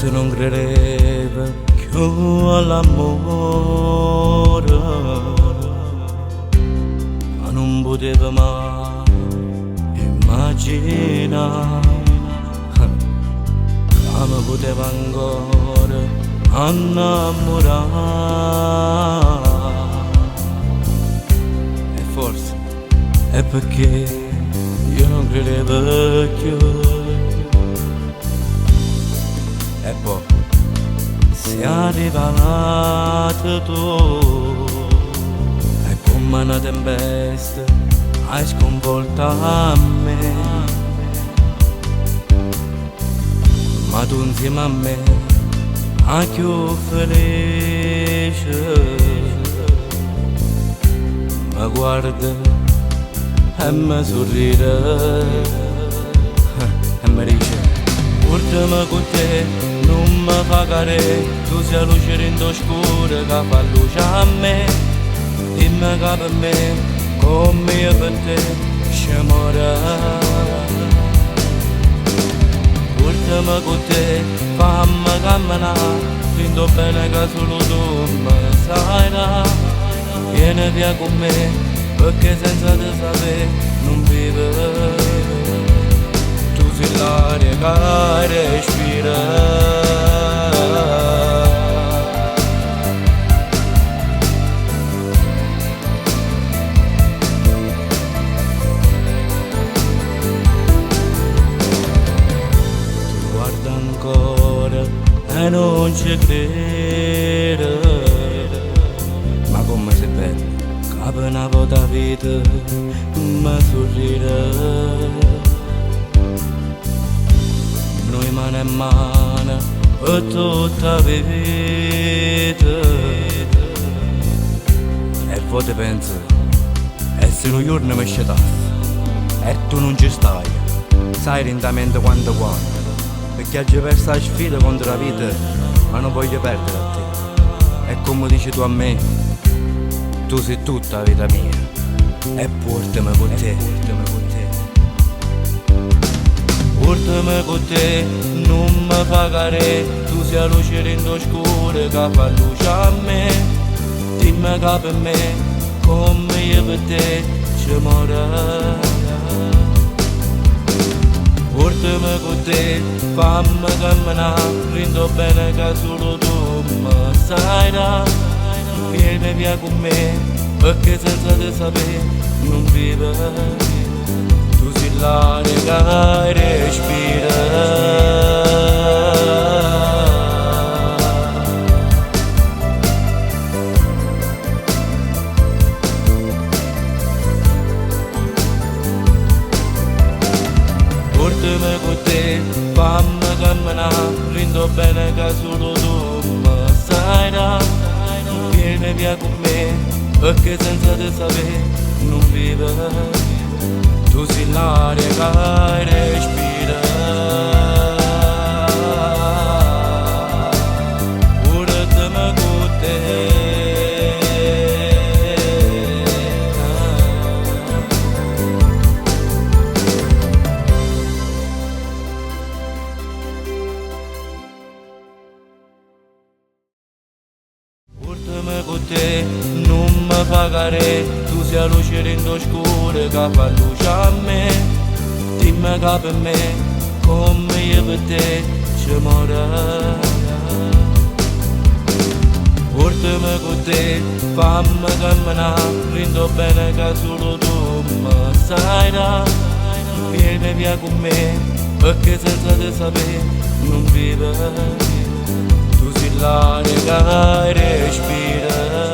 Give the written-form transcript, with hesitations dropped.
Forse non credeva più all'amore, ma non poteva mai immaginare come poteva ancora innamorare. E forse è perché io non credevo più. E poi sei arrivato tu e come una tempesta hai sconvolta me, ma tu insieme a me a più felice mi guarda e mi sorride e mi dice: portami con te, non mi fa cadere, tu sei luce rindo scura che fa luce a me. Dimmi che per me, come io per te, ci muore. Portami con te, fammi camminare, rindo bene che solo tu mi sai. Vieni via con me, perché senza te sapere non vivo. Tu sei l'aria che respira. Tu guarda ancora e non ci credo, ma come sei bella, che per una volta vita mi sorride. Noi mano in mano per tutta la vita. E poi ti pensi, e se un giorno mi scetassi e tu non ci stai, sai lentamente quanto vuoi, perché oggi perso la sfida contro la vita, ma non voglio perdere a te. E come dici tu a me, tu sei tutta la vita mia, e portami con te. Portami con te, non mi fa cadere, tu sei la luce rindo scura che fa luce a me. Dimmi che per me, come io per te, ci muore. Portami con te, fammi camminare, rindo bene che solo tu mi sai. Vieni via con me, perché senza te sapere non vivo. Tu sei l'aria che respira. Portami con te, fammi camminare, rindo bene che solo tu mi sai. Vieni via con me, perché senza te sapere non vivo. Tu sei l'aria che respira. Portami con te. Portami con te, non mi fa cadere, tu sei la luce rindo scura che fa luce a me. Dimmi che per me, come io per te, ci muore. Portami con te, fammi camminare, rindo bene che solo tu mi sai. Vieni via con me, perché senza te sapere non vivo. Tu sei l'aria che respira.